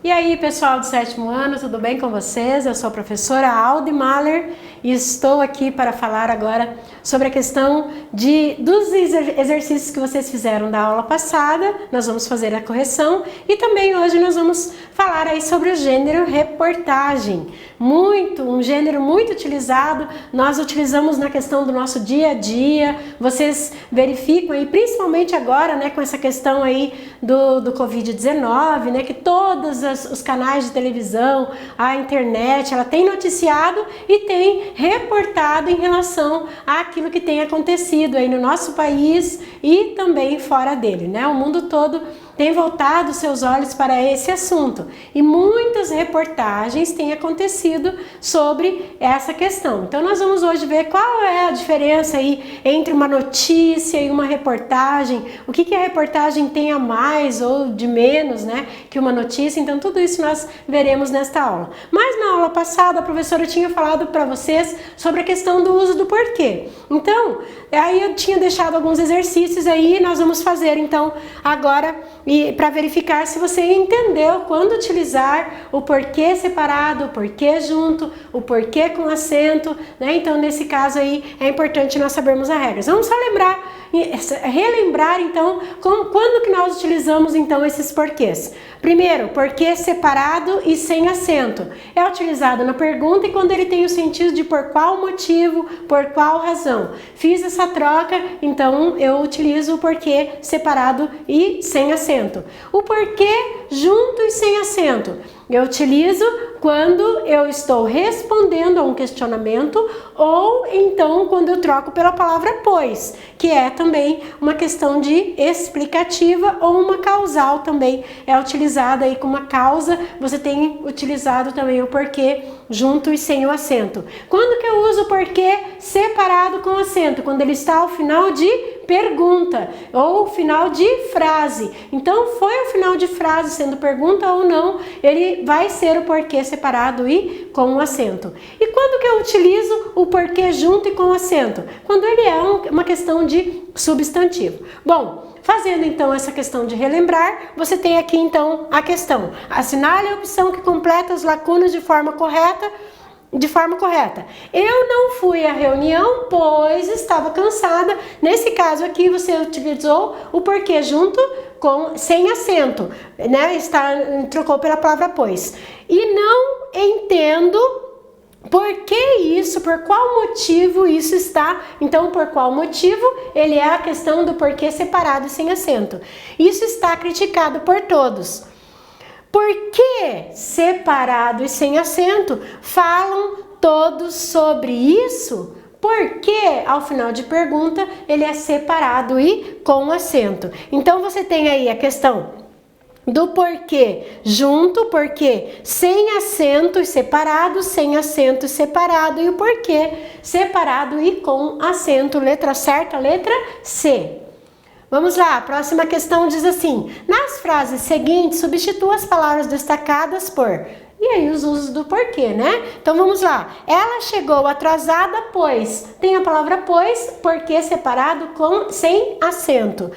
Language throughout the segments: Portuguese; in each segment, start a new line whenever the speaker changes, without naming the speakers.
E aí, pessoal do 7º ano, tudo bem com vocês? Eu sou a professora Aldi Mahler e estou aqui para falar agora sobre a questão dos exercícios que vocês fizeram da aula passada. Nós vamos fazer a correção e também hoje nós vamos falar aí sobre o gênero reportagem. Um gênero muito utilizado, nós utilizamos na questão do nosso dia a dia. Vocês verificam aí, principalmente agora, né, com essa questão aí do Covid-19, né, que todos os canais de televisão, a internet, ela tem noticiado e tem reportado em relação àquilo que tem acontecido aí no nosso país e também fora dele, né? O mundo todo tem voltado seus olhos para esse assunto e muitas reportagens têm acontecido sobre essa questão. Então nós vamos hoje ver qual é a diferença aí entre uma notícia e uma reportagem, o que a reportagem tem a mais ou de menos, né, que uma notícia. Então tudo isso nós veremos nesta aula. Mas na aula passada a professora tinha falado para vocês sobre a questão do uso do porquê. Então, aí eu tinha deixado alguns exercícios aí, nós vamos fazer então agora e para verificar se você entendeu quando utilizar o porquê separado, o porquê junto, o porquê com acento, né? Então nesse caso aí é importante nós sabermos as regras. Vamos só relembrar então quando que nós utilizamos então esses porquês. Primeiro, porquê separado e sem acento. É utilizado na pergunta e quando ele tem o sentido de por qual motivo, por qual razão. Fiz essa troca, então eu utilizo o porquê separado e sem acento. O porquê junto e sem acento. Eu utilizo quando eu estou respondendo a um questionamento ou então quando eu troco pela palavra pois, que é também uma questão de explicativa ou uma causal também é utilizada aí com uma causa. Você tem utilizado também o porquê junto e sem o acento. Quando que eu uso o porquê separado com acento? Quando ele está ao final de pergunta ou final de frase. Então foi o final de frase, sendo pergunta ou não, ele vai ser o porquê separado e com o acento. E quando que eu utilizo o porquê junto e com acento? Quando ele é uma questão de substantivo. Bom, fazendo então essa questão de relembrar, você tem aqui então a questão: assinale a opção que completa as lacunas de forma correta. Eu não fui à reunião, pois estava cansada. Nesse caso aqui você utilizou o porquê junto sem acento, né? Trocou pela palavra pois. E não entendo por que isso, por qual motivo isso está. Então, por qual motivo? Ele é a questão do porquê separado e sem acento. Isso está criticado por todos. Por que separado e sem acento? Falam todos sobre isso? Porque ao final de pergunta ele é separado e com acento. Então você tem aí a questão do porquê junto, porquê sem acento e separado, sem acento e separado, e o porquê separado e com acento. Letra certa, letra C. Vamos lá, a próxima questão diz assim: nas frases seguintes, substitua as palavras destacadas por... E aí os usos do porquê, né? Então vamos lá. Ela chegou atrasada, pois... Tem a palavra pois, porquê separado sem acento.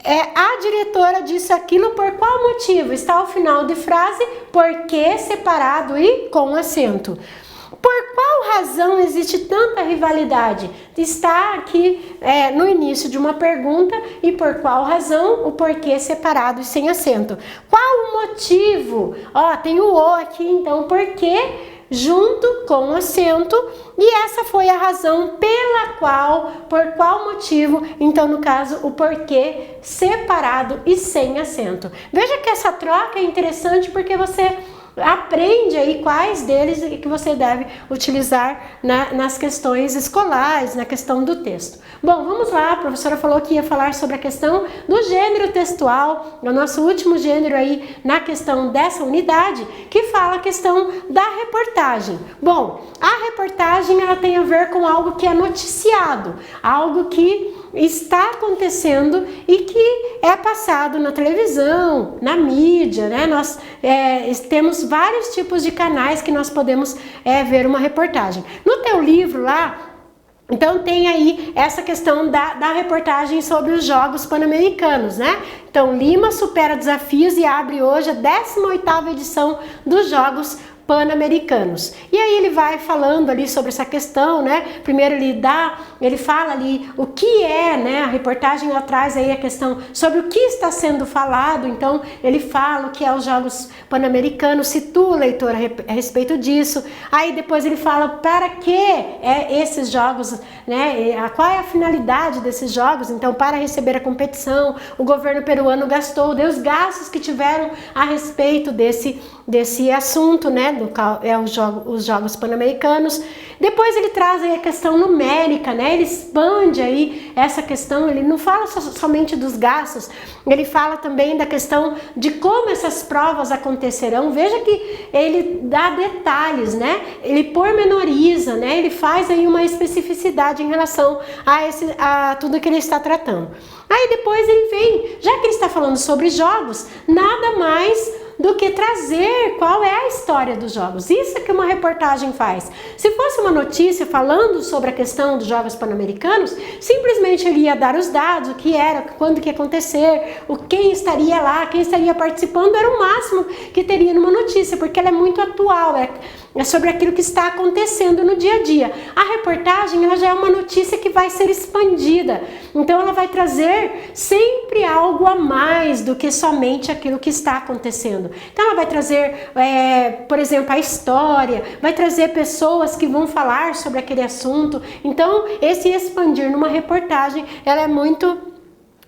A diretora disse aquilo por qual motivo? Está ao final de frase, porquê separado e com acento. Por qual razão existe tanta rivalidade? Está aqui no início de uma pergunta e por qual razão o porquê separado e sem acento. Qual o motivo? Tem o O aqui, então porquê junto com acento, e essa foi a razão por qual motivo, então no caso o porquê separado e sem acento. Veja que essa troca é interessante porque você aprende aí quais deles que você deve utilizar nas questões escolares, na questão do texto. Bom, vamos lá, a professora falou que ia falar sobre a questão do gênero textual, o nosso último gênero aí na questão dessa unidade, que fala a questão da reportagem. Bom, a reportagem ela tem a ver com algo que é noticiado, algo que está acontecendo e que é passado na televisão, na mídia, né? Nós temos vários tipos de canais que nós podemos ver uma reportagem. No teu livro lá, Então tem aí essa questão da reportagem sobre os Jogos Pan-Americanos, né? Então Lima supera desafios e abre hoje a 18ª edição dos Jogos Pan-Americanos. E aí ele vai falando ali sobre essa questão, né? Primeiro ele fala ali o que é, né? A reportagem ela traz aí a questão sobre o que está sendo falado. Então ele fala o que é os Jogos Pan-Americanos, situa o leitor a respeito disso. Aí depois ele fala para que esses jogos, né? Qual é a finalidade desses jogos? Então, para receber a competição, o governo peruano gastou os gastos que tiveram a respeito desse assunto, né? Os Jogos Pan-Americanos. Depois ele traz aí a questão numérica, né? Ele expande aí essa questão, ele não fala somente dos gastos, ele fala também da questão de como essas provas acontecerão. Veja que ele dá detalhes, né? Ele pormenoriza, né? Ele faz aí uma especificidade em relação a tudo que ele está tratando. Aí depois ele vem, já que ele está falando sobre jogos, nada mais do que trazer qual é a história dos jogos. Isso é que uma reportagem faz. Se fosse uma notícia falando sobre a questão dos Jogos Pan-Americanos, simplesmente ele ia dar os dados, o que era, quando que ia acontecer, quem estaria lá, quem estaria participando, era o máximo que teria numa notícia, porque ela é muito atual, é sobre aquilo que está acontecendo no dia a dia. A reportagem ela já é uma notícia que vai ser expandida, então ela vai trazer sempre algo a mais do que somente aquilo que está acontecendo. Então ela vai trazer, por exemplo, a história, vai trazer pessoas que vão falar sobre aquele assunto. Então esse expandir numa reportagem, ela é muito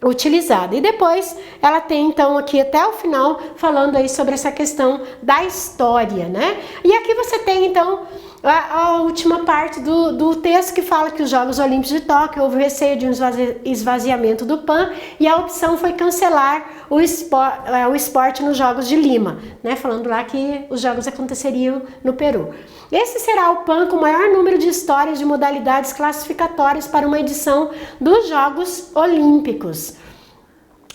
utilizada. E depois ela tem então aqui até o final falando aí sobre essa questão da história, né? E aqui você tem então a última parte do texto que fala que os Jogos Olímpicos de Tóquio houve receio de um esvaziamento do PAN e a opção foi cancelar o esporte nos Jogos de Lima, né? Falando lá que os jogos aconteceriam no Peru. Esse será o PAN com o maior número de histórias de modalidades classificatórias para uma edição dos Jogos Olímpicos.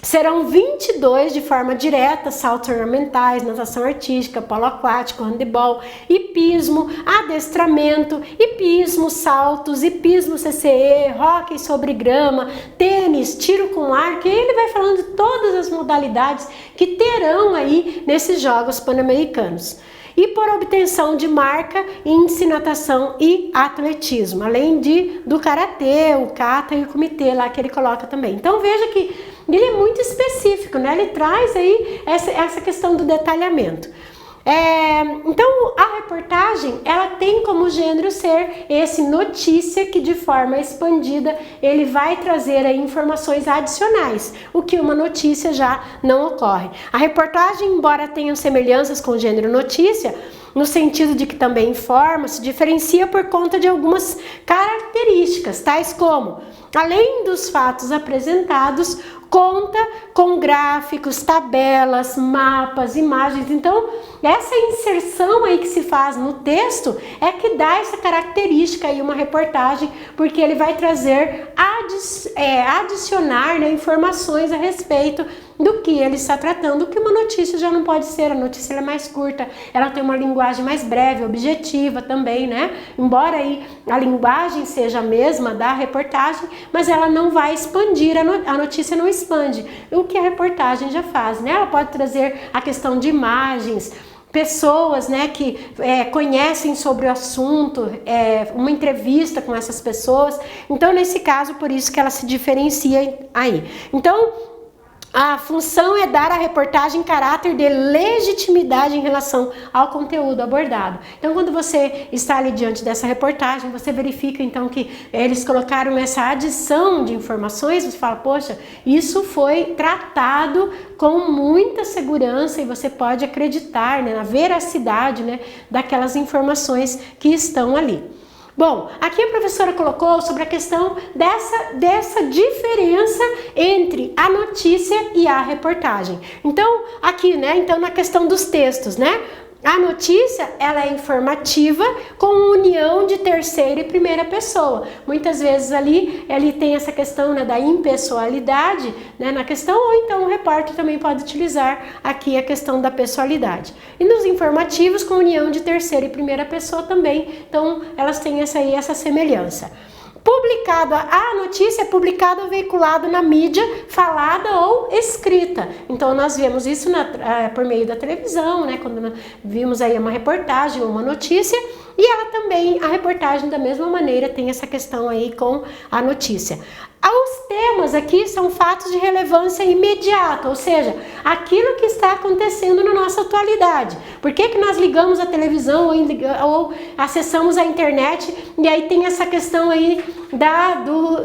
Serão 22 de forma direta, saltos ornamentais, natação artística, polo aquático, handebol, hipismo, adestramento, hipismo, saltos, hipismo CCE, hóquei sobre grama, tênis, tiro com arco, e ele vai falando de todas as modalidades que terão aí nesses Jogos Pan-Americanos. E por obtenção de marca, índice, natação e atletismo, além do karatê, o kata e o comitê lá que ele coloca também. Então veja que ele é muito específico, né? Ele traz aí essa questão do detalhamento. Então a reportagem ela tem como gênero ser esse notícia que de forma expandida ele vai trazer aí informações adicionais, o que uma notícia já não ocorre. A reportagem, embora tenha semelhanças com o gênero notícia, no sentido de que também informa, se diferencia por conta de algumas características, tais como, além dos fatos apresentados, conta com gráficos, tabelas, mapas, imagens. Então, essa inserção aí que se faz no texto é que dá essa característica aí uma reportagem, porque ele vai trazer, adicionar, né, informações a respeito do que ele está tratando, que uma notícia já não pode ser. A notícia ela é mais curta, ela tem uma linguagem mais breve, objetiva também, né? Embora aí a linguagem seja a mesma da reportagem, mas ela não vai expandir, a notícia não expande, o que a reportagem já faz, né? Ela pode trazer a questão de imagens, pessoas, né, que conhecem sobre o assunto, uma entrevista com essas pessoas. Então, nesse caso, por isso que ela se diferencia aí. Então, a função é dar à reportagem caráter de legitimidade em relação ao conteúdo abordado. Então, quando você está ali diante dessa reportagem, você verifica então que eles colocaram essa adição de informações, você fala, poxa, isso foi tratado com muita segurança e você pode acreditar, né, na veracidade, né, daquelas informações que estão ali. Bom, aqui a professora colocou sobre a questão dessa diferença entre a notícia e a reportagem. Então, aqui, né, então na questão dos textos, né? A notícia, ela é informativa com união de terceira e primeira pessoa. Muitas vezes ali, ele tem essa questão, né, da impessoalidade, né, na questão, ou então o repórter também pode utilizar aqui a questão da pessoalidade. E nos informativos, com união de terceira e primeira pessoa também, então elas têm essa semelhança. Publicado, a notícia é publicada ou veiculada na mídia falada ou escrita. Então nós vemos isso por meio da televisão, né? Quando nós vimos aí uma reportagem ou uma notícia, e ela também, a reportagem da mesma maneira tem essa questão aí com a notícia. Os temas aqui são fatos de relevância imediata, ou seja, aquilo que está acontecendo na nossa atualidade. Por que nós ligamos a televisão ou acessamos a internet e aí tem essa questão aí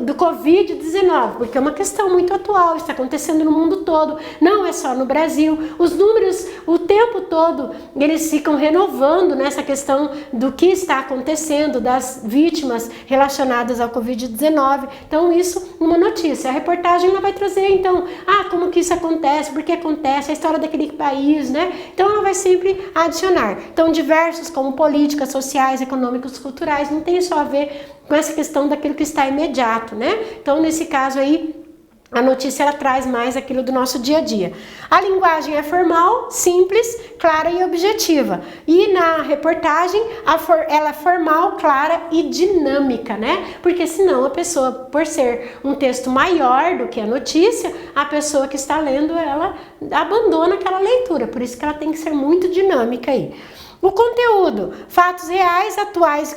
do Covid-19? Porque é uma questão muito atual, está acontecendo no mundo todo, não é só no Brasil. Os números, o tempo todo, eles ficam renovando nessa questão do que está acontecendo, das vítimas relacionadas ao Covid-19. Então, isso uma notícia. A reportagem ela vai trazer, então, como que isso acontece, por que acontece, a história daquele país, né? Então, ela vai sempre adicionar. Então, diversos como políticas, sociais, econômicos, culturais, não tem só a ver com essa questão daquilo que está imediato, né? Então, nesse caso aí, a notícia ela traz mais aquilo do nosso dia a dia. A linguagem é formal, simples, clara e objetiva. E na reportagem, ela é formal, clara e dinâmica, né? Porque senão a pessoa, por ser um texto maior do que a notícia, a pessoa que está lendo, ela abandona aquela leitura. Por isso que ela tem que ser muito dinâmica aí. O conteúdo, fatos reais, atuais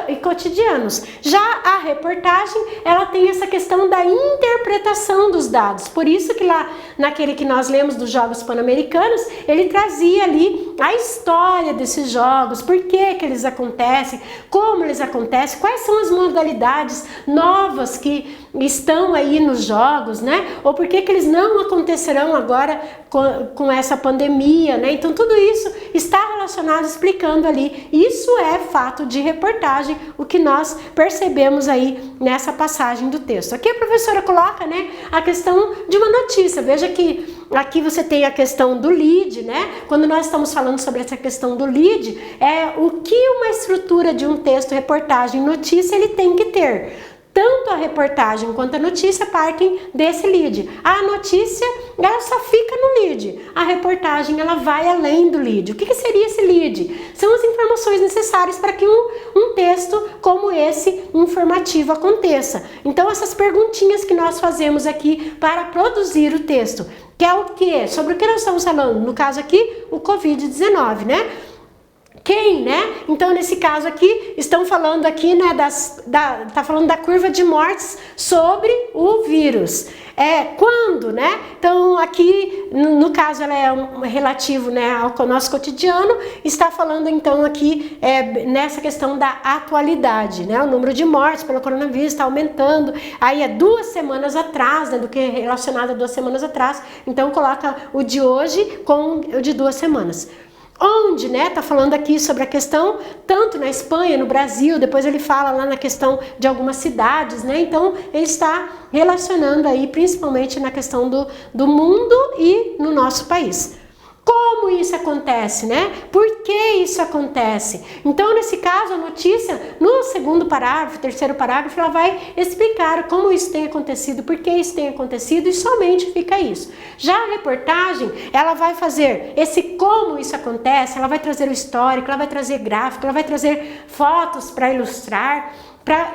e cotidianos. Já a reportagem, ela tem essa questão da interpretação dos dados. Por isso que lá, naquele que nós lemos dos Jogos Pan-Americanos, ele trazia ali a história desses jogos, por que eles acontecem, como eles acontecem, quais são as modalidades novas que estão aí nos jogos, né? Ou por que eles não acontecerão agora com essa pandemia, né? Então tudo isso está relacionado, explicando ali. Isso é fato de reportagem, o que nós percebemos aí nessa passagem do texto. Aqui a professora coloca, né, a questão de uma notícia. Veja que aqui você tem a questão do lead, né? Quando nós estamos falando sobre essa questão do lead, é o que uma estrutura de um texto, reportagem, notícia, ele tem que ter. Tanto a reportagem quanto a notícia partem desse lead. A notícia, ela só fica no lead. A reportagem, ela vai além do lead. O que seria esse lead? São as informações necessárias para que um texto como esse informativo aconteça. Então, essas perguntinhas que nós fazemos aqui para produzir o texto, que é o quê? Sobre o que nós estamos falando? No caso aqui, o Covid-19, né? Quem, né? Então, nesse caso aqui, estão falando aqui, né, tá falando da curva de mortes sobre o vírus. Quando, né? Então, aqui, no caso, ela é relativo, né, ao nosso cotidiano, está falando, então, aqui, nessa questão da atualidade, né? O número de mortes pelo coronavírus está aumentando, aí é 2 semanas atrás, né, do que relacionado a 2 semanas atrás, então coloca o de hoje com o de 2 semanas. Onde, né, tá falando aqui sobre a questão, tanto na Espanha, no Brasil, depois ele fala lá na questão de algumas cidades, né, então ele está relacionando aí principalmente na questão do mundo e no nosso país. Como isso acontece, né? Por que isso acontece? Então, nesse caso, a notícia, no segundo parágrafo, terceiro parágrafo, ela vai explicar como isso tem acontecido, por que isso tem acontecido e somente fica isso. Já a reportagem, ela vai fazer esse como isso acontece, ela vai trazer o histórico, ela vai trazer gráfico, ela vai trazer fotos para ilustrar.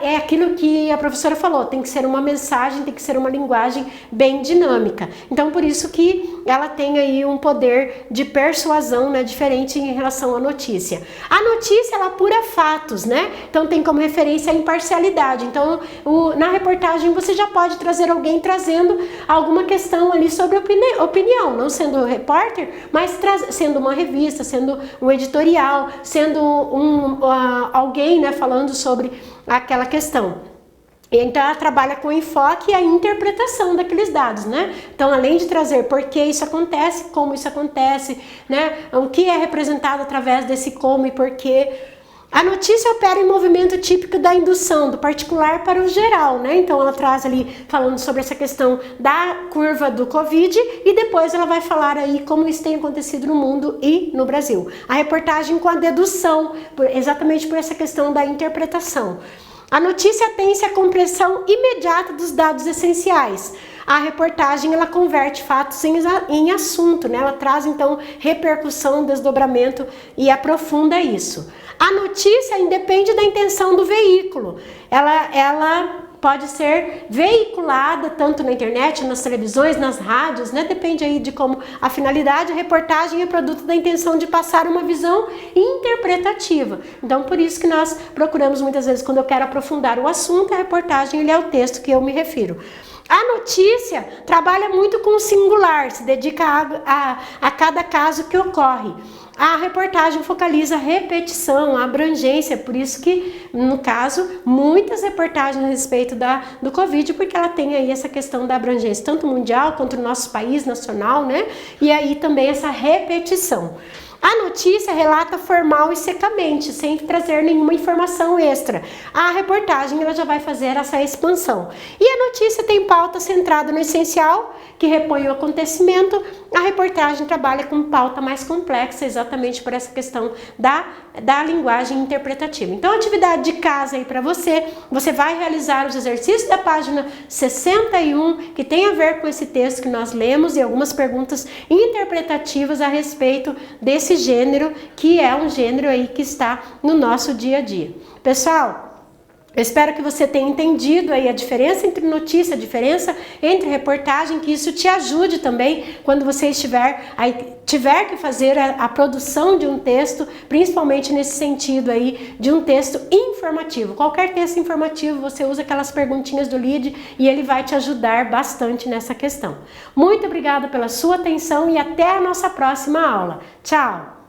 É aquilo que a professora falou, tem que ser uma mensagem, tem que ser uma linguagem bem dinâmica. Então, por isso que ela tem aí um poder de persuasão, né, diferente em relação à notícia. A notícia, ela apura fatos, né? Então, tem como referência a imparcialidade. Então, na reportagem, você já pode trazer alguém trazendo alguma questão ali sobre opinião, não sendo repórter, mas sendo uma revista, sendo um editorial, sendo alguém, né, falando sobre aquela questão. Então ela trabalha com o enfoque e a interpretação daqueles dados, né? Então, além de trazer por que isso acontece, como isso acontece, né? O que é representado através desse como e porquê. A notícia opera em movimento típico da indução, do particular para o geral, né? Então ela traz ali falando sobre essa questão da curva do Covid e depois ela vai falar aí como isso tem acontecido no mundo e no Brasil. A reportagem com a dedução, exatamente por essa questão da interpretação. A notícia tem-se a compreensão imediata dos dados essenciais. A reportagem, ela converte fatos em assunto, né? Ela traz, então, repercussão, desdobramento e aprofunda isso. A notícia independe da intenção do veículo. Ela pode ser veiculada tanto na internet, nas televisões, nas rádios, né? Depende aí de como a finalidade. A reportagem é produto da intenção de passar uma visão interpretativa. Então, por isso que nós procuramos muitas vezes, quando eu quero aprofundar o assunto, a reportagem ele é o texto que eu me refiro. A notícia trabalha muito com o singular, se dedica a cada caso que ocorre. A reportagem focaliza a repetição, a abrangência, por isso que, no caso, muitas reportagens a respeito do Covid, porque ela tem aí essa questão da abrangência, tanto mundial quanto no nosso país, nacional, né? E aí também essa repetição. A notícia relata formal e secamente, sem trazer nenhuma informação extra. A reportagem ela já vai fazer essa expansão. E a notícia tem pauta centrada no essencial, que repõe o acontecimento. A reportagem trabalha com pauta mais complexa, exatamente por essa questão da linguagem interpretativa. Então, atividade de casa aí para você. Você vai realizar os exercícios da página 61, que tem a ver com esse texto que nós lemos, e algumas perguntas interpretativas a respeito desse gênero, que é um gênero aí que está no nosso dia a dia. Pessoal, eu espero que você tenha entendido aí a diferença entre notícia, a diferença entre reportagem, que isso te ajude também quando você tiver que fazer a produção de um texto, principalmente nesse sentido aí de um texto informativo. Qualquer texto informativo, você usa aquelas perguntinhas do LEAD e ele vai te ajudar bastante nessa questão. Muito obrigada pela sua atenção e até a nossa próxima aula. Tchau!